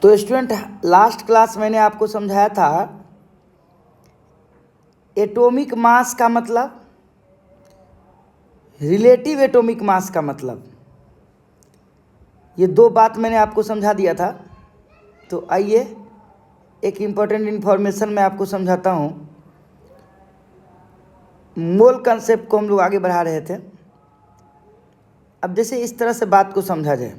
तो student, last class मैंने आपको समझाया था एटॉमिक मास का मतलब, रिलेटिव एटॉमिक मास का मतलब, ये दो बात मैंने आपको समझा दिया था। तो आइए एक इम्पॉर्टेंट इन्फॉर्मेशन मैं आपको समझाता हूँ। मोल कंसेप्ट को हम लोग आगे बढ़ा रहे थे। अब जैसे इस तरह से बात को समझा जाए,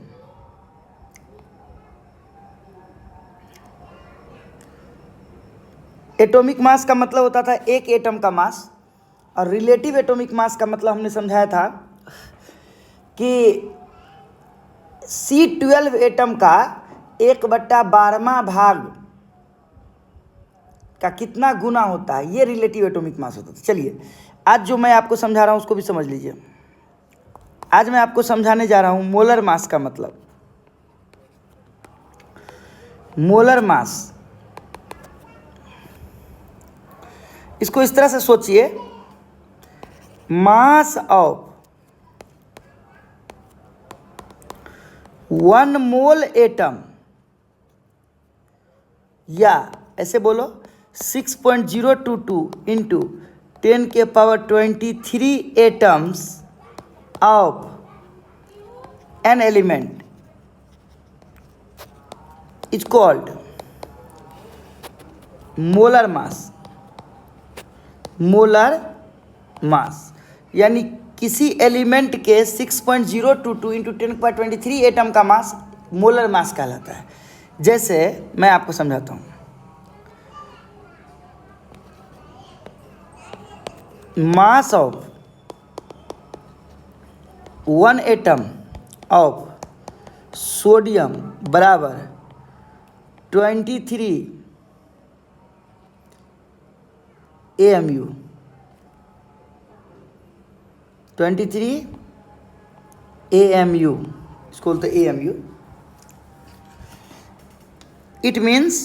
एटॉमिक मास का मतलब होता था एक एटम का मास, और रिलेटिव एटॉमिक मास का मतलब हमने समझाया था कि C12 एटम का 1/12वां भाग का कितना गुना होता है, ये रिलेटिव एटॉमिक मास होता था। चलिए आज जो मैं आपको समझा रहा हूँ उसको भी समझ लीजिए। आज मैं आपको समझाने जा रहा हूँ मोलर मास का मतलब। मोलर मास, इसको इस तरह से सोचिए, मास ऑफ 1 मोल एटम, या ऐसे बोलो 6.022 into 10⁻23 atoms of an element is called molar mass. Molar mass यानी किसी एलिमेंट के 6.022 इंटू 10⁻23 एटम का मास मोलर मास कहलाता है। जैसे मैं आपको समझाता हूँ, मास ऑफ 1 एटम ऑफ सोडियम बराबर 23 AMU। 23 AMU, इसको बोलते AMU। It means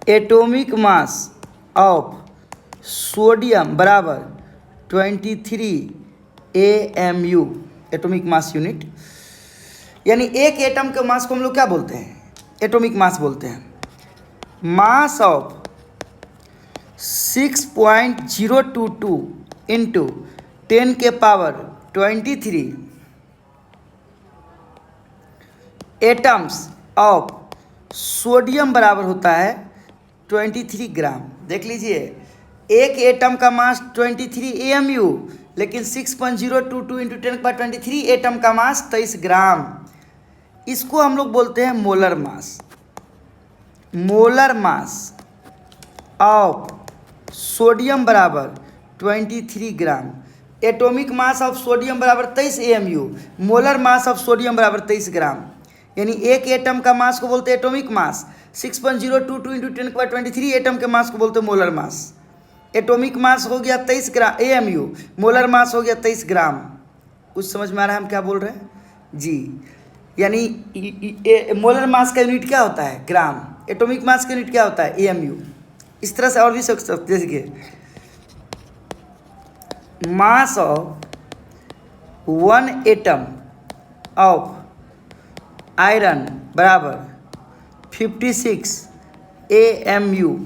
atomic mass of sodium बराबर 23 AMU, एटॉमिक मास यूनिट। यानी एक एटम के मास को हम लोग क्या बोलते हैं? एटॉमिक मास बोलते हैं। Mass of 6.022 into 10⁻23 atoms of sodium बराबर होता है 23 ग्राम। देख लीजिए, एक एटम का मास 23 AMU, लेकिन 6.022 इंटू 10⁻23 एटम का मास 23 ग्राम। इसको हम लोग बोलते हैं molar mass. Molar mass of sodium बराबर 23 ग्राम। एटॉमिक मास ऑफ सोडियम बराबर 23 AMU, molar mass of sodium बराबर 23 ग्राम। यानी एक एटम का मास को बोलते हैं एटॉमिक मास, 6.022 इंटू 10⁻23 एटम के मास को बोलते हैं मोलर मास। एटॉमिक मास हो गया 23 ग्राम AMU, मोलर मास हो गया 23 ग्राम। कुछ समझ में आ रहा है हम क्या बोल रहे हैं जी? यानी मोलर मास का यूनिट क्या होता है? ग्राम। एटॉमिक मास का यूनिट क्या होता है? AMU। इस तरह से और भी सोच सकते हैं। देखिए, मास ऑफ 1 एटम ऑफ आयरन बराबर 56 AMU।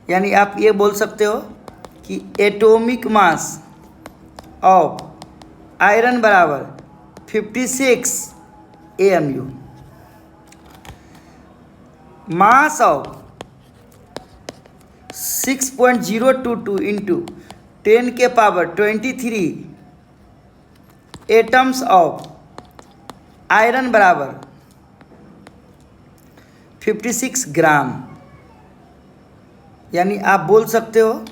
यानी आप ये बोल सकते हो कि एटॉमिक मास ऑफ आयरन बराबर 56 AMU। Mass of 6.022 into 10⁻23 atoms of iron बराबर 56 ग्राम। यानी आप बोल सकते हो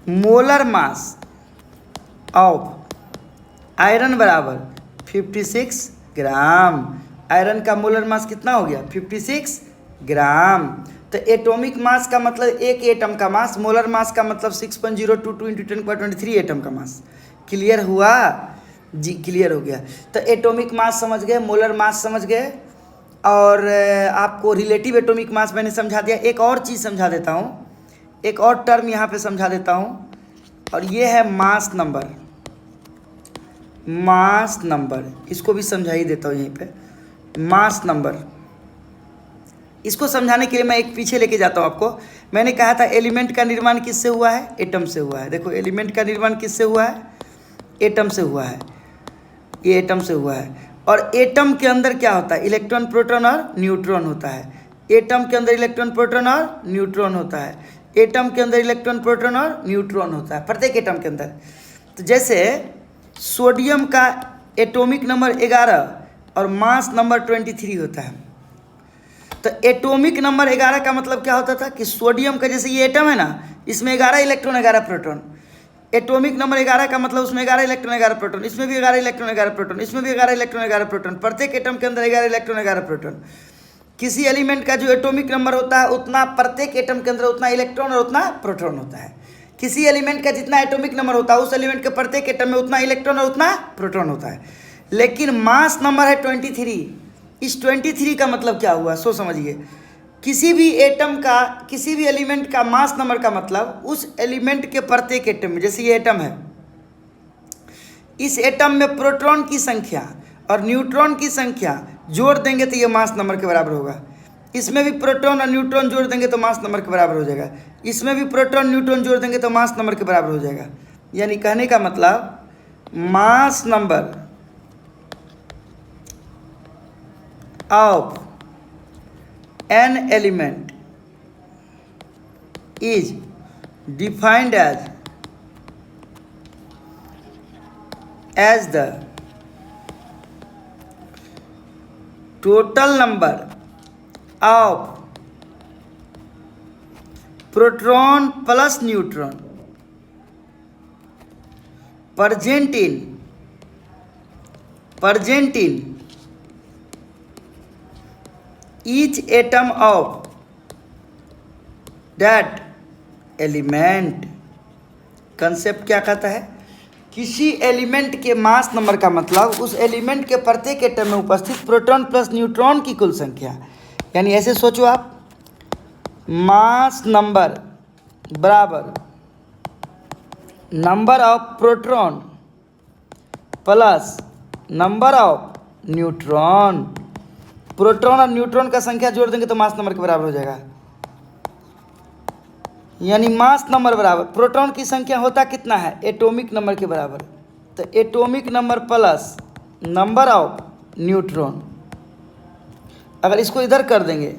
मोलर मास ऑफ आयरन बराबर 56 ग्राम। आयरन का मोलर मास कितना हो गया? 56 ग्राम। तो एटॉमिक मास का मतलब एक एटम का मास, मोलर मास का मतलब 6.022 इंटू 10⁻23 एटम का मास। क्लियर हुआ जी? क्लियर हो गया। तो एटॉमिक मास समझ गए, मोलर मास समझ गए, और आपको रिलेटिव एटॉमिक मास मैंने समझा दिया। एक और चीज़ समझा देता हूँ एक और टर्म यहाँ पे समझा देता हूँ, और ये है मास नंबर। मास नंबर इसको भी समझा ही देता हूँ यहीं पे। मास नंबर, इसको समझाने के लिए मैं एक पीछे लेके जाता हूँ आपको। मैंने कहा था एलिमेंट का निर्माण किससे हुआ है? एटम से हुआ है। देखो एलिमेंट का निर्माण किससे हुआ है? एटम से हुआ है। ये एटम से हुआ है। और एटम के अंदर क्या होता है? इलेक्ट्रॉन, प्रोटॉन और न्यूट्रॉन होता है। एटम के अंदर इलेक्ट्रॉन, प्रोटॉन और न्यूट्रॉन होता है। एटम के अंदर इलेक्ट्रॉन, प्रोटॉन और न्यूट्रॉन होता है, प्रत्येक एटम के अंदर। तो जैसे सोडियम का एटॉमिक नंबर 11 और मास नंबर 23 होता है। तो एटॉमिक नंबर 11 का मतलब क्या होता था कि सोडियम का, जैसे ये एटम है ना, इसमें 11 इलेक्ट्रॉन 11 प्रोटॉन। एटॉमिक नंबर 11 का मतलब उसमें 11 इलेक्ट्रॉन 11 प्रोटॉन, इसमें भी 11 इलेक्ट्रॉन 11 प्रोटॉन, इसमें भी 11 इलेक्ट्रॉन 11 प्रोटॉन। प्रत्येक एटम के अंदर 11 इलेक्ट्रॉन 11 प्रोटॉन। किसी एलिमेंट का जो एटॉमिक नंबर होता है उतना प्रत्येक एटम के अंदर उतना इलेक्ट्रॉन और उतना प्रोटॉन होता है। किसी एलिमेंट का जितना एटॉमिक नंबर होता है उस एलिमेंट के प्रत्येक एटम में उतना इलेक्ट्रॉन और उतना प्रोटॉन होता है। लेकिन मास नंबर है 23। इस 23 का मतलब क्या हुआ, सो समझिए। किसी भी एटम का, किसी भी एलिमेंट का मास नंबर का मतलब उस एलिमेंट के प्रत्येक एटम में, जैसे ये एटम है, इस एटम में प्रोटॉन की संख्या और न्यूट्रॉन की संख्या जोड़ देंगे तो ये मास नंबर के बराबर होगा। इसमें भी प्रोटॉन और न्यूट्रॉन जोड़ देंगे तो मास नंबर के बराबर हो जाएगा। इसमें भी प्रोटॉन न्यूट्रॉन जोड़ देंगे तो मास नंबर के बराबर हो जाएगा। यानी कहने का मतलब mass number of an element is defined as the total number of proton plus neutron present in each atom of that element। Concept क्या कहता है? किसी एलिमेंट के मास नंबर का मतलब उस एलिमेंट के प्रत्येक एटम में उपस्थित प्रोटॉन प्लस न्यूट्रॉन की कुल संख्या। यानी ऐसे सोचो आप, मास नंबर बराबर number of proton plus number of neutron. Proton और न्यूट्रॉन का संख्या जोड़ देंगे तो मास नंबर के बराबर हो जाएगा। यानी मास नंबर बराबर प्रोटॉन की संख्या होता कितना है? एटॉमिक नंबर के बराबर। तो atomic number plus number of neutron. अगर इसको इधर कर देंगे,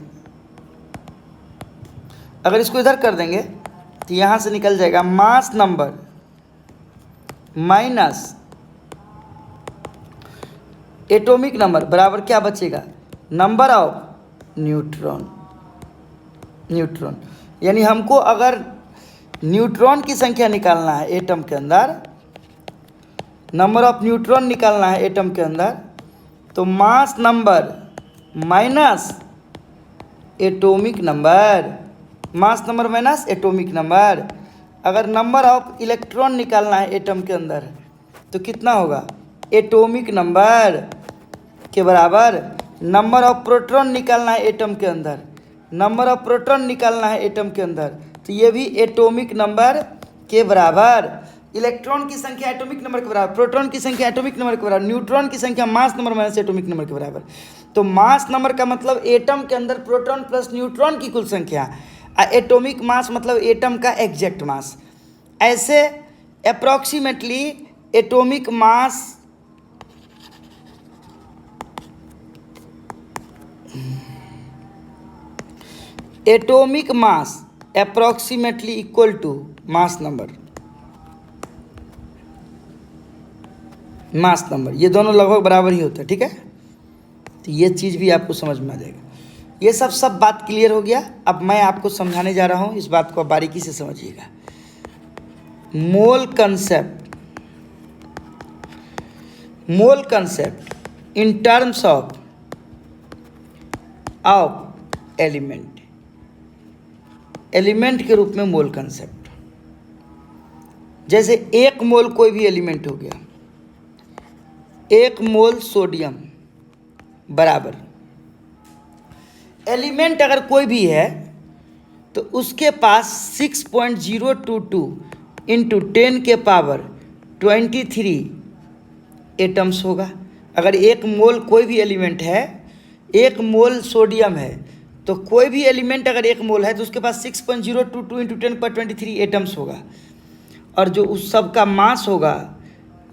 अगर इसको इधर कर देंगे तो यहाँ से निकल जाएगा mass number minus atomic number बराबर क्या बचेगा? Number of neutron. न्यूट्रॉन यानी हमको अगर न्यूट्रॉन की संख्या निकालना है एटम के अंदर, नंबर ऑफ न्यूट्रॉन निकालना है एटम के अंदर, तो mass number minus atomic number, mass number minus atomic number. अगर नंबर ऑफ इलेक्ट्रॉन निकालना है एटम के अंदर तो कितना होगा? एटॉमिक नंबर के बराबर नंबर ऑफ प्रोटॉन निकालना है एटम के अंदर, नंबर ऑफ प्रोटॉन निकालना है एटम के अंदर, तो ये भी एटॉमिक नंबर के बराबर। इलेक्ट्रॉन की संख्या एटॉमिक नंबर के बराबर, प्रोटॉन की संख्या एटॉमिक नंबर के बराबर, न्यूट्रॉन की संख्या mass number minus atomic number के बराबर। तो मास नंबर का मतलब एटम के अंदर प्रोटॉन प्लस न्यूट्रॉन की कुल संख्या, एटॉमिक मास मतलब एटम का एग्जैक्ट मास। ऐसे approximately atomic mass approximately equal to mass number. Mass number ये दोनों लगभग बराबर ही होता है, ठीक है। तो ये चीज़ भी आपको समझ में आ जाएगा। ये सब बात क्लियर हो गया। अब मैं आपको समझाने जा रहा हूँ, इस बात को आप बारीकी से समझिएगा। मोल concept, mole concept in terms of element, element के रूप में मोल कंसेप्ट। जैसे एक मोल कोई भी एलिमेंट हो गया, एक मोल सोडियम बराबर, एलिमेंट अगर कोई भी है तो उसके पास 6.022 इंटू 10 के पावर 23 एटम्स होगा। अगर एक मोल कोई भी एलिमेंट है, एक मोल सोडियम है, तो कोई भी एलिमेंट अगर एक मोल है तो उसके पास 6.022 इंटू 10⁻23 एटम्स होगा। और जो उस सब का मास होगा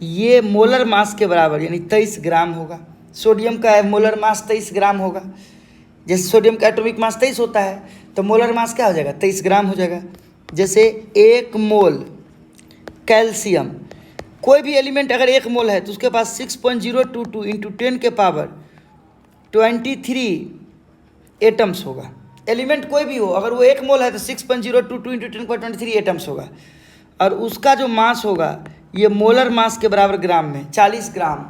ये मोलर मास के बराबर यानी 23 ग्राम होगा। सोडियम का मोलर मास 23 ग्राम होगा। जैसे सोडियम का एटॉमिक मास 23 होता है तो मोलर मास क्या हो जाएगा, 23 ग्राम हो जाएगा। जैसे एक मोल कैल्शियम, कोई भी एलिमेंट अगर एक मोल है तो उसके पास 6.022 इंटू 10 के पावर 23 एटम्स होगा। एलिमेंट कोई भी हो, अगर वो एक मोल है तो 6.022 इंटू 10⁻23 एटम्स होगा। और उसका जो मास होगा ये मोलर मास के बराबर ग्राम में 40 ग्राम।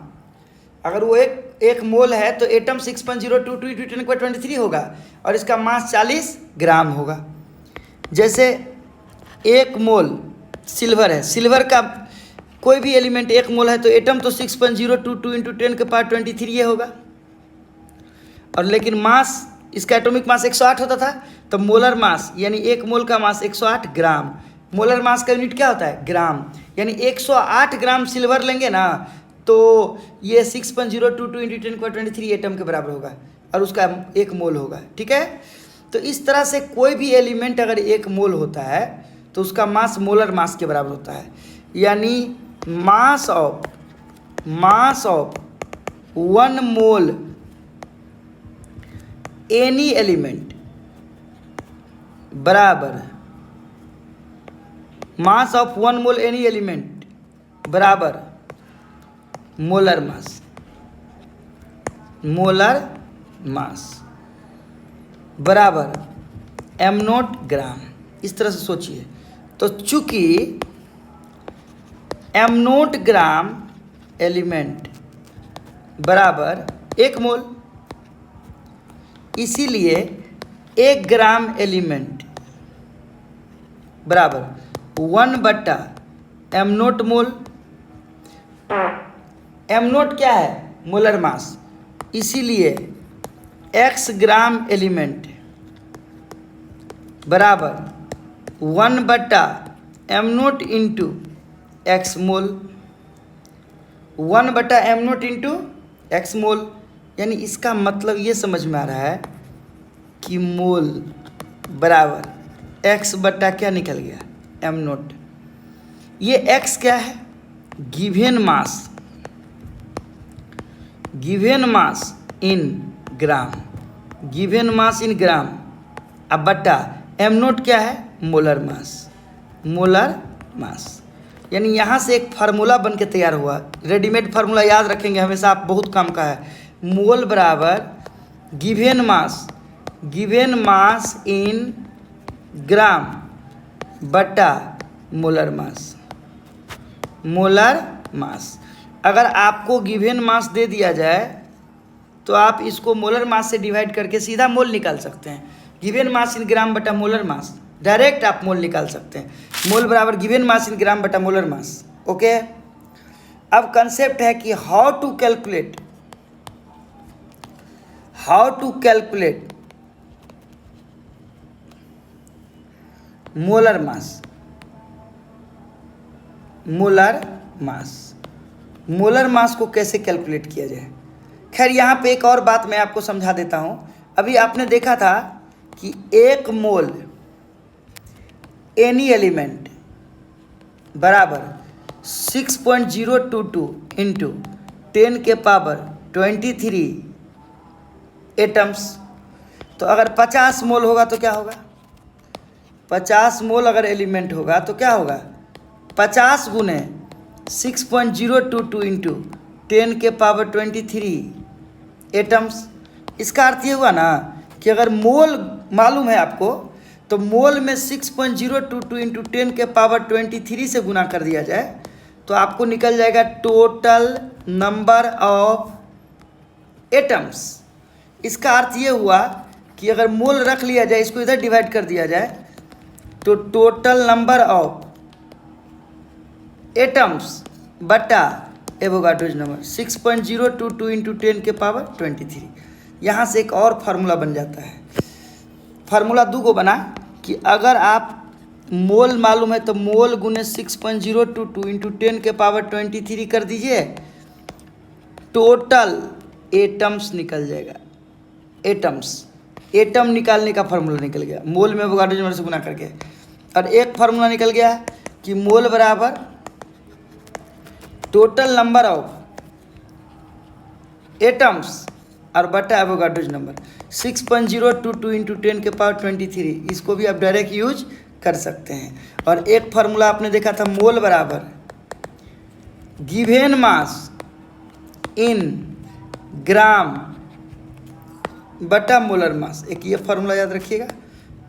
अगर वो एक मोल है तो एटम 6.022 इंटू 10⁻23 होगा और इसका मास 40 ग्राम होगा। जैसे एक मोल सिल्वर है, सिल्वर का कोई भी एलिमेंट एक मोल है तो एटम तो 6.022 इंटू 10⁻23 ये होगा। और लेकिन मास, इसका एटॉमिक मास 108 होता था, तो मोलर मास यानी एक मोल का मास 108 ग्राम। मोलर मास का यूनिट क्या होता है, ग्राम। यानी 108 ग्राम सिल्वर लेंगे ना तो ये 6.022 इंटू 10⁻23 एटम के बराबर होगा और उसका एक मोल होगा। ठीक है, तो इस तरह से कोई भी एलिमेंट अगर एक मोल होता है तो उसका मास मोलर मास के बराबर होता है। यानी mass of 1 mole any element बराबर mass of 1 mole any element बराबर मोलर मास बराबर m0 ग्राम। इस तरह से सोचिए। तो चूंकि m0 ग्राम एलिमेंट बराबर 1 मोल, इसीलिए 1 ग्राम एलिमेंट बराबर 1/m0 मोल। m0 क्या है, मोलर मास, इसीलिए x ग्राम एलिमेंट बराबर 1/m0 इंटू x मोल। 1/m0 इंटू x मोल। यानी इसका मतलब ये समझ में आ रहा है कि मोल बराबर x बटा क्या निकल गया, m0। ये x क्या है, गिवन मास इन ग्राम, अब बटा m0 क्या है, मोलर मास। यानी यहाँ से एक फार्मूला बन के तैयार हुआ। रेडीमेड फार्मूला याद रखेंगे हमेशा, आप बहुत काम का है। मोल बराबर गिवन मास इन ग्राम बटा मोलर मास। अगर आपको गिवन मास दे दिया जाए तो आप इसको मोलर मास से डिवाइड करके सीधा मोल निकाल सकते हैं। गिवन मास इन ग्राम बटा मोलर मास, डायरेक्ट आप मोल निकाल सकते हैं। मोल बराबर गिवन मास इन ग्राम बटा मोलर मास। ओके, अब कंसेप्ट है कि how to calculate molar mass को कैसे कैलकुलेट किया जाए। खैर यहाँ पे एक और बात मैं आपको समझा देता हूँ। अभी आपने देखा था कि 1 मोल एनी एलिमेंट बराबर 6.022 इंटू 10 के पावर 23 एटम्स। तो अगर 50 मोल होगा तो क्या होगा, 50 मोल अगर एलिमेंट होगा तो क्या होगा, 50 गुने 6.022 इंटू 10 के पावर 23 एटम्स। इसका अर्थ ये हुआ ना कि अगर मोल मालूम है आपको तो मोल में 6.022 इंटू 10 के पावर 23 से गुना कर दिया जाए तो आपको निकल जाएगा टोटल नंबर ऑफ एटम्स। इसका अर्थ ये हुआ कि अगर मोल रख लिया जाए, इसको इधर डिवाइड कर दिया जाए तो टोटल नंबर ऑफ एटम्स बटा एवोगाड्रोज नंबर 6.022 इंटू 10 के पावर 23। यहाँ से एक और फार्मूला बन जाता है। फार्मूला 2 गो बना कि अगर आप मोल मालूम है तो मोल गुने 6.022 इंटू 10 के पावर 23 कर दीजिए, टोटल एटम्स निकल जाएगा। एटम निकालने का फार्मूला निकल गया मोल में एवोगाड्रो नंबर से गुना करके। और एक फार्मूला निकल गया कि मोल बराबर टोटल नंबर ऑफ एटम्स और बटा एवोगाड्रो नंबर 6.022 इंटू 10 के पावर 23। इसको भी आप डायरेक्ट यूज कर सकते हैं। और एक फार्मूला आपने देखा था मोल बराबर गिवेन मास इन ग्राम बटा मोलर मास। एक ये फार्मूला याद रखिएगा।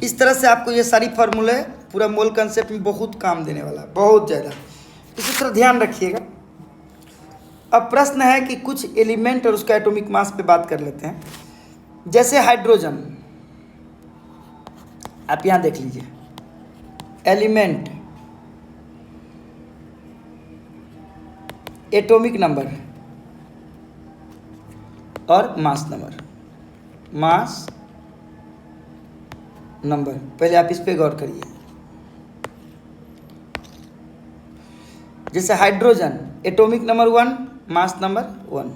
इस तरह से आपको ये सारी फार्मूले पूरा मोल कंसेप्ट में बहुत काम देने वाला है, बहुत ज़्यादा। इसी तरह ध्यान रखिएगा। अब प्रश्न है कि कुछ एलिमेंट और उसका एटॉमिक मास पे बात कर लेते हैं। जैसे हाइड्रोजन, आप यहाँ देख लीजिए, एलिमेंट, एटॉमिक नंबर और मास नंबर। मास नंबर, पहले आप इस पे गौर करिए। जैसे hydrogen atomic number 1, mass number 1।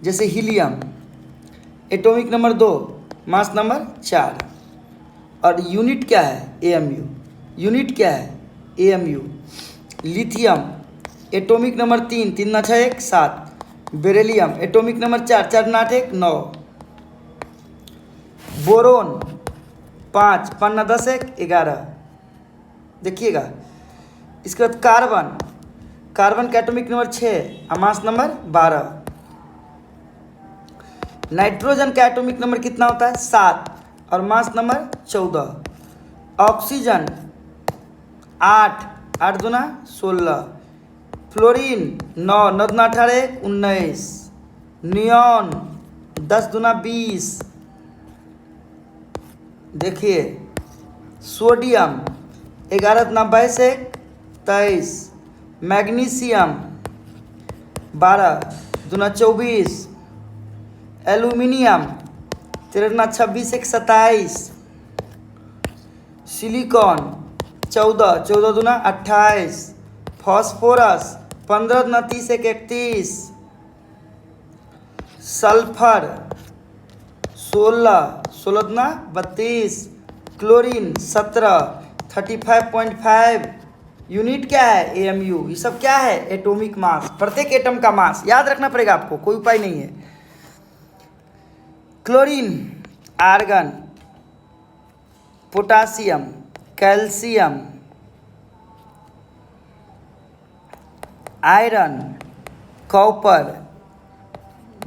जैसे helium atomic number 2, mass number 4। और यूनिट क्या है? AMU। यूनिट क्या है? AMU। लिथियम एटॉमिक नंबर 3, 3 ना 6 1 7। बेरिलियम एटॉमिक नंबर 4, 4 ना 8 1 9। बोरोन 5, 5 ना 10 1 11। देखिएगा। इसके बाद कार्बन, कार्बन का एटॉमिक नंबर 6 और मास नंबर 12। नाइट्रोजन का एटॉमिक नंबर कितना होता है? 7 और मास नंबर 14। ऑक्सीजन 8, 8 दूना 16। फ्लोरीन 9, 9 दूना 18 19। नियॉन 10 दूना 20। देखिए, सोडियम 11 दूना 22 23। मैग्नीशियम 12 दूना 24। एल्यूमिनियम 13 दूना 26 27। सिलिकॉन 14, 14 दूना 28। फॉस्फोरस 15 दूना 30 31। सल्फर 16, 16 दूना 32। क्लोरीन 17, 35.5। यूनिट क्या है? AMU। ये सब क्या है? एटॉमिक मास, प्रत्येक एटम का मास याद रखना पड़ेगा आपको, कोई उपाय नहीं है। Chlorine, argon, potassium, calcium, iron, copper,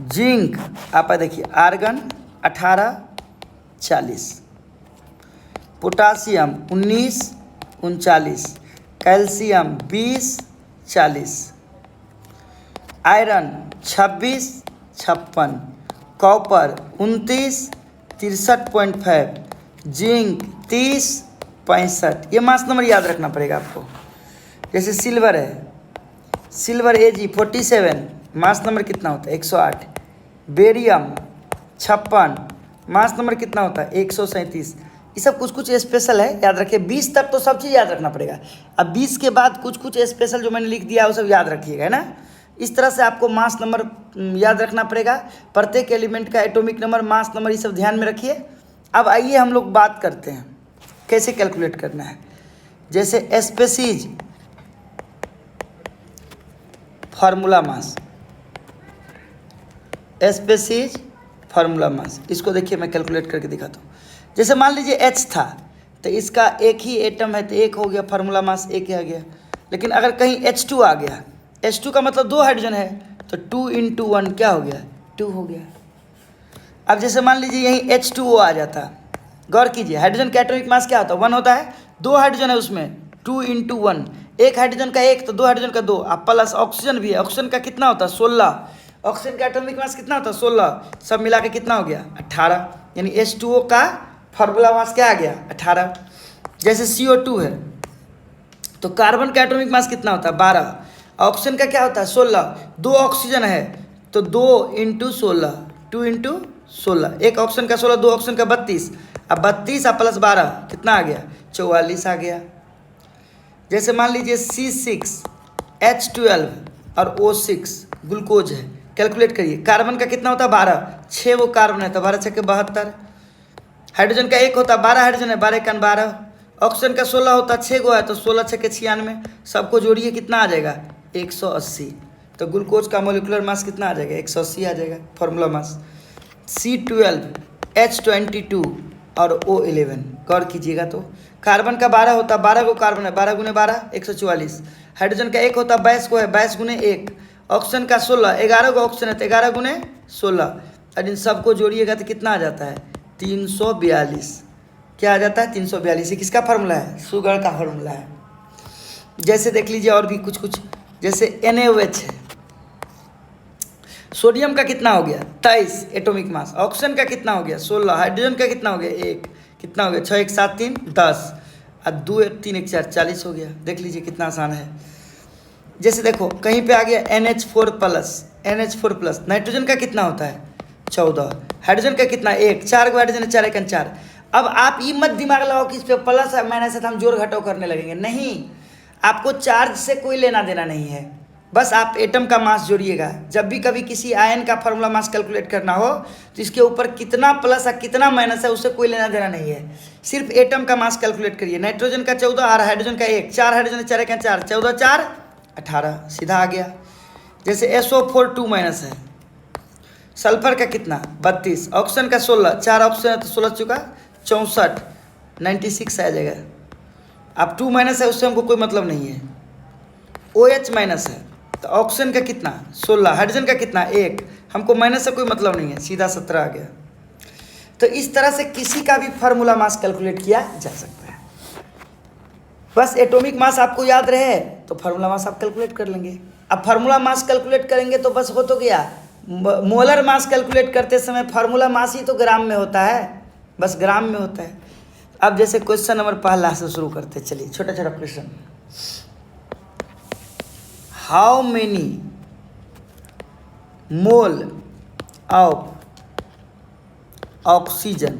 zinc. आप देखिए, argon 18 40। Potassium 19 39। Calcium 20 40। Iron 26 56। Copper 29 63.5। Zinc 30 65। ये मास नंबर याद रखना पड़ेगा आपको। जैसे सिल्वर है, सिल्वर AG 47, मास नंबर कितना होता है? 108। बेरियम 56, मास नंबर कितना होता है? 137। ये सब कुछ कुछ स्पेशल है, याद रखिए। 20 तक तो सब चीज़ याद रखना पड़ेगा। अब 20 के बाद कुछ कुछ स्पेशल जो मैंने लिख दिया वो सब याद रखिएगा, है ना। इस तरह से आपको मास नंबर याद रखना पड़ेगा, प्रत्येक एलिमेंट का एटॉमिक नंबर, मास नंबर, ये सब ध्यान में रखिए। अब आइए हम लोग बात करते हैं कैसे कैलकुलेट करना है। जैसे species formula mass, species formula mass, इसको देखिए मैं कैलकुलेट करके दिखाता हूँ। जैसे मान लीजिए H था तो इसका एक ही एटम है तो एक हो गया, फार्मूला मास एक ही आ गया। लेकिन अगर कहीं H2 आ गया, H2 का मतलब 2 हाइड्रोजन है तो 2 × 1 क्या हो गया? 2 हो गया। अब जैसे मान लीजिए यहीं H2O आ जाता, गौर कीजिए, हाइड्रोजन का एटॉमिक मास क्या होता है? 1 होता है। 2 हाइड्रोजन है उसमें, 2 × 1। एक हाइड्रोजन का 1 तो 2 हाइड्रोजन का 2। अब प्लस ऑक्सीजन भी है, ऑक्सीजन का कितना होता है? 16। ऑक्सीजन का एटॉमिक मास कितना होता है? 16। सब मिला के कितना हो गया? 18। यानी H2O का फार्मूला मास क्या आ गया? 18। जैसे CO2 है तो कार्बन का एटॉमिक मास कितना होता है? 12। ऑक्सीजन का क्या होता है? 16। 2 ऑक्सीजन है तो 2 × 16, 2 × 16। एक ऑक्सीजन का 16, 2 ऑक्सीजन का 32। अब 32 और प्लस 12 कितना आ गया, 44 आ गया। जैसे मान लीजिए C6H12 और O6 ग्लूकोज है, कैलकुलेट करिए। कार्बन का कितना होता है, 12, 6 वो कार्बन है तो 12 छक्के 72। हाइड्रोजन का 1 होता है, 12 हाइड्रोजन है, 12 1 12। ऑक्सीजन का 16 होता है, 6 गो है तो 16 छक्के 96। सबको जोड़िए कितना आ जाएगा, 180। तो ग्लूकोज का मोलिकुलर मास कितना आ जाएगा, 180 आ जाएगा फॉर्मूला मास। C12H22 और O11 गौर कीजिएगा। तो कार्बन का 12 होता है, 12 गो कार्बन है, 12 गुने 12 144। हाइड्रोजन का 1 होता है, 22 को है, 22 गुने 1। ऑक्सीजन का 16, 11 गो ऑक्सीजन है तो 11 गुने 16। और इन सबको जोड़िएगा तो कितना आ जाता है, 342। क्या आ जाता है, 342। ये किसका फार्मूला है, शुगर का फार्मूला है। जैसे देख लीजिए और भी कुछ, जैसे NaOH है। सोडियम का कितना हो गया, 23 एटॉमिक मास। ऑक्सीजन का कितना हो गया, 16। हाइड्रोजन का कितना हो गया, 1। कितना हो गया, 6 1 7 3 10 और 2 1 3 1 4 40 हो गया। देख लीजिए कितना आसान है। जैसे देखो कहीं पे आ गया NH4 प्लस। नाइट्रोजन का कितना होता है, 14। हाइड्रोजन का कितना, 1। 4 गो हाइड्रोजन है, 4 1 4। अब आप ये मत दिमाग लगाओ कि इस पे प्लस है माइनस है तो हम जोड़ घटाव करने लगेंगे, नहीं। आपको चार्ज से कोई लेना देना नहीं है, बस आप एटम का मास जोड़िएगा। जब भी कभी किसी आयन का फार्मूला मास कैलकुलेट करना हो तो इसके ऊपर कितना प्लस है कितना माइनस है उससे कोई लेना देना नहीं है, सिर्फ एटम का मास कैलकुलेट करिए। नाइट्रोजन का 14 और हाइड्रोजन का 1। 4 हाइड्रोजन 4 1 4, 14 4 18 सीधा आ गया। जैसे SO4 2 माइनस है। सल्फर का कितना, 32। ऑक्सीजन का 16, 4 ऑक्सीजन है तो 16 चुका 64, 96 आ जाएगा। अब 2 माइनस है उससे हमको कोई मतलब नहीं है। OH माइनस है तो ऑक्सीजन का कितना, 16। हाइड्रोजन का कितना, 1। हमको माइनस से कोई मतलब नहीं है, सीधा 17 आ गया। तो इस तरह से किसी का भी फार्मूला मास कैलकुलेट किया जा सकता है। बस एटॉमिक मास आपको याद रहे तो फार्मूला मास आप कैलकुलेट कर लेंगे। अब फार्मूला मास कैलकुलेट करेंगे तो बस हो तो गया। मोलर मास कैलकुलेट करते समय फार्मूला मास ही तो ग्राम में होता है, बस ग्राम में होता है। अब जैसे क्वेश्चन नंबर पहला से शुरू करते, चलिए छोटा छोटा question. How many mole of oxygen,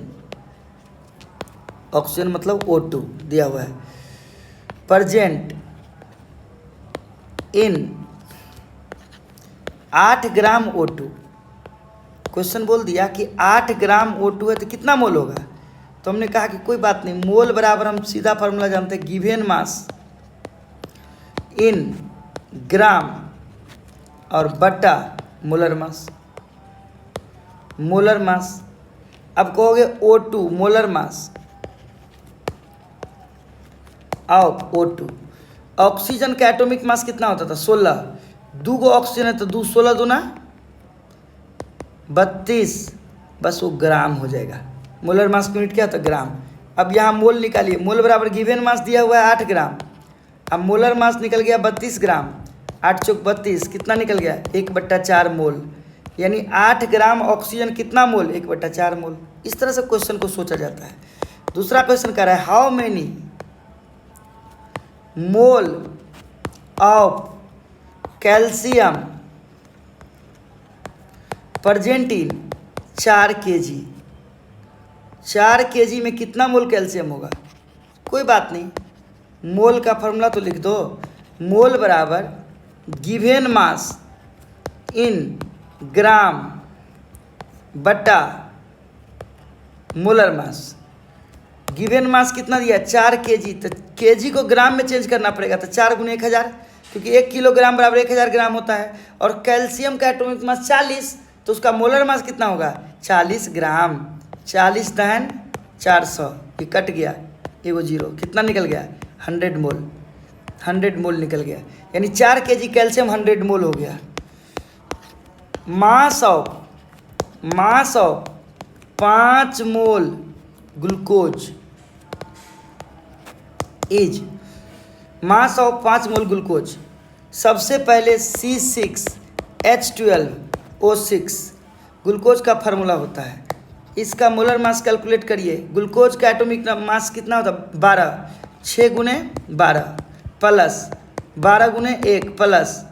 oxygen मतलब O2 दिया हुआ है, present in 8 gram O2। Question बोल दिया कि 8 ग्राम O2 है तो कितना मोल होगा। तो हमने कहा कि कोई बात नहीं, मोल बराबर हम सीधा फार्मूला जानते हैं, गिवन मास इन ग्राम और बटा मोलर मास। मोलर मास, अब कहोगे O2 molar mass of O2। Oxygen का एटॉमिक मास कितना होता था, 16। 2 गो ऑक्सीजन है तो 2 16 दूना 32, बस वो ग्राम हो जाएगा। मोलर मास यूनिट क्या होता है, ग्राम। अब यहाँ मोल निकालिए, मोल बराबर गिवन मास दिया हुआ है 8 ग्राम। अब मोलर मास निकल गया 32 ग्राम, 8 चौक 32, कितना निकल गया, 1/4 मोल। यानी 8 ग्राम ऑक्सीजन कितना मोल, 1/4 मोल। इस तरह से क्वेश्चन को सोचा जाता है। दूसरा क्वेश्चन कह रहा है how many mole of calcium present in 4 kg। 4 kg में कितना मोल कैल्शियम होगा। कोई बात नहीं, मोल का फॉर्मूला तो लिख दो। मोल बराबर गिवन मास इन ग्राम बटा मोलर मास। गिवन मास कितना दिया, 4 kg, तो kg को ग्राम में चेंज करना पड़ेगा। तो 4 गुने 1000, क्योंकि 1 किलोग्राम बराबर 1000 ग्राम होता है। और कैल्शियम का एटॉमिक मास 40, तो उसका मोलर मास कितना होगा, 40 ग्राम। 40 दहन 400, ये कट गया, एगो जीरो, कितना निकल गया, 100 मोल। 100 मोल निकल गया, यानी 4 kg कैल्शियम 100 मोल हो गया। Mass of 5 mole glucose is, mass of 5 mole glucose. सबसे पहले C6H12O6 ग्लूकोज का फार्मूला होता है। इसका मोलर मास कैलकुलेट करिए। ग्लूकोज का एटॉमिक मास कितना होता है, 12। 6 गुने 12 प्लस 12 गुने 1 प्लस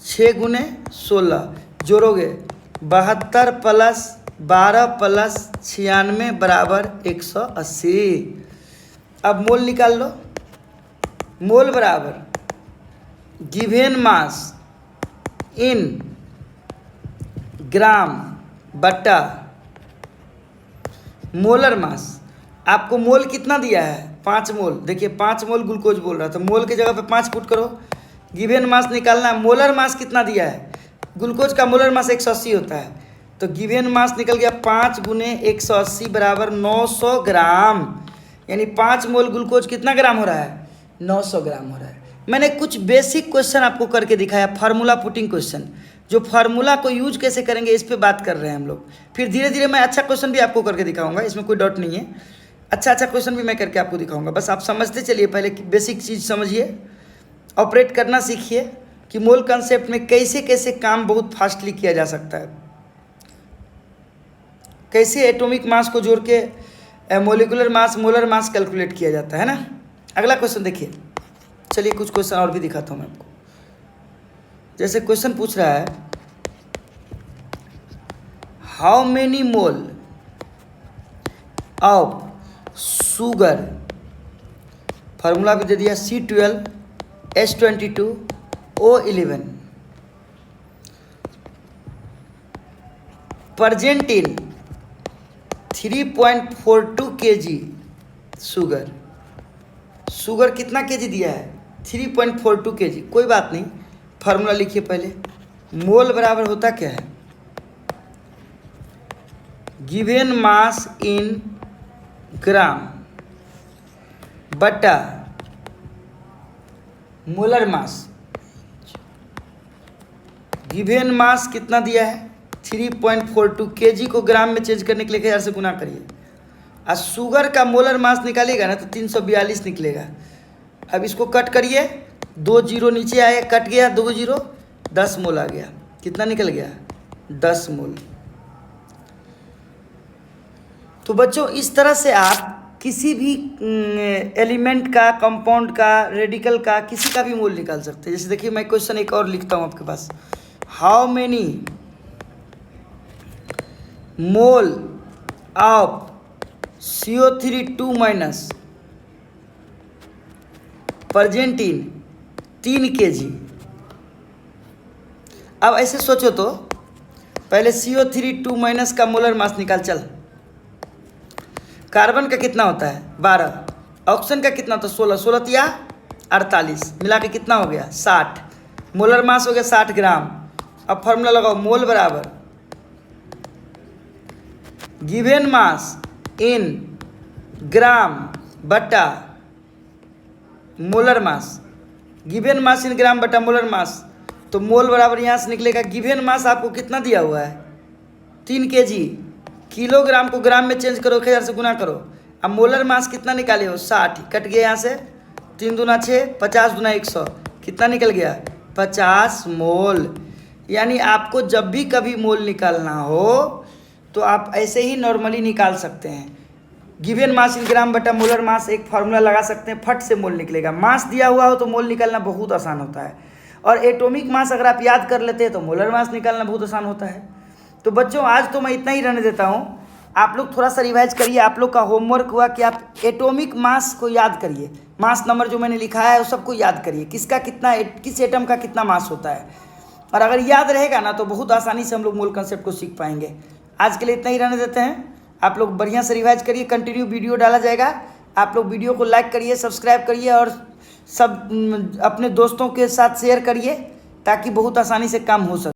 6 गुने 16, जोड़ोगे 72 प्लस 12 प्लस 96 बराबर 180। अब मोल निकाल लो। मोल बराबर गिवेन मास इन ग्राम बटा मोलर मास। आपको मोल कितना दिया है? 5 मोल। देखिए 5 मोल ग्लूकोज बोल रहा था, मोल की जगह पे 5 पुट करो। गिवेन मास निकालना है। मोलर मास कितना दिया है? ग्लूकोज का मोलर मास 180 होता है, तो गिवेन मास निकल गया 5 गुने 180 बराबर 900 ग्राम। यानी 5 मोल ग्लूकोज कितना ग्राम हो रहा है? 900 ग्राम हो रहा है। मैंने कुछ बेसिक क्वेश्चन आपको करके दिखाया, फार्मूला पुटिंग क्वेश्चन। जो फार्मूला को यूज कैसे करेंगे इस पे बात कर रहे हैं हम लोग। फिर धीरे धीरे मैं अच्छा क्वेश्चन भी आपको करके दिखाऊंगा, इसमें कोई डाउट नहीं है। अच्छा क्वेश्चन भी मैं करके आपको दिखाऊंगा, बस आप समझते चलिए। पहले बेसिक चीज़ समझिए, ऑपरेट करना सीखिए कि मोल कंसेप्ट में कैसे कैसे काम बहुत फास्टली किया जा सकता है, कैसे एटॉमिक मास को जोड़ के molecular mass molar mass calculate किया जाता है ना। अगला क्वेश्चन देखिए। चलिए कुछ क्वेश्चन और भी दिखाता हूँ मैं आपको। जैसे क्वेश्चन पूछ रहा है, how many mole of sugar, formula भी दे दिया C12H22O11 present in 3.42 kg sugar. Sugar कितना केजी दिया है? 3.42 kg। कोई बात नहीं, फार्मूला लिखिए पहले। मोल बराबर होता क्या है? गिवेन मास इन ग्राम बटा मोलर मास। गिवेन मास कितना दिया है? 3.42 kg को ग्राम में चेंज करने के लिए 1000 से गुना करिए। और शुगर का मोलर मास निकालिएगा ना तो 342 निकलेगा। अब इसको कट करिए, 2 जीरो नीचे आए, कट गया 2 जीरो, 10 मोल आ गया। कितना निकल गया? 10 मोल। तो बच्चों इस तरह से आप किसी भी एलिमेंट का, कंपाउंड का, रेडिकल का, किसी का भी मोल निकाल सकते हैं। जैसे देखिए मैं क्वेश्चन एक और लिखता हूँ आपके पास। How many mole of CO3 present in 3 kg। अब ऐसे सोचो तो, पहले CO3 का मोलर मास निकाल। चल, कार्बन का कितना होता है? 12। ऑक्सीजन का कितना होता है? 16। 16 तिया 48, मिला के कितना हो गया? 60। मोलर मास हो गया 60 ग्राम। अब फार्मूला लगाओ। मोल बराबर गिवेन मास इन ग्राम बटा molar mass. Given mass in gram बटा मोलर मास, तो मोल बराबर यहाँ से निकलेगा। गिवेन मास आपको कितना दिया हुआ है? 3 kg। किलोग्राम को ग्राम में चेंज करो, 1000 से गुना करो। अब मोलर मास कितना निकाले हो? 60। कट गया यहाँ से, 3 दूना 6, 50 दूना 100, कितना निकल गया? 50 मोल। यानी आपको जब भी कभी मोल निकालना हो तो आप ऐसे ही नॉर्मली निकाल सकते हैं। गिवेन मास इन ग्राम बटा मोलर मास, एक फार्मूला लगा सकते हैं, फट से मोल निकलेगा। मास दिया हुआ हो तो मोल निकालना बहुत आसान होता है, और एटॉमिक मास अगर आप याद कर लेते हैं तो मोलर मास निकालना बहुत आसान होता है। तो बच्चों आज तो मैं इतना ही रहने देता हूँ। आप लोग थोड़ा सा रिवाइज करिए। आप लोग का होमवर्क हुआ कि आप एटॉमिक मास को याद करिए। मास नंबर जो मैंने लिखा है उस सबको याद करिए, किसका कितना, किस एटम का कितना मास होता है। और अगर याद रहेगा ना तो बहुत आसानी से हम लोग मोल कंसेप्ट को सीख पाएंगे। आज के लिए इतना ही रहने देते हैं। आप लोग बढ़िया से रिवाइज करिए, कंटिन्यू वीडियो डाला जाएगा। आप लोग वीडियो को लाइक करिए, सब्सक्राइब करिए, और सब अपने दोस्तों के साथ शेयर करिए, ताकि बहुत आसानी से काम हो सके।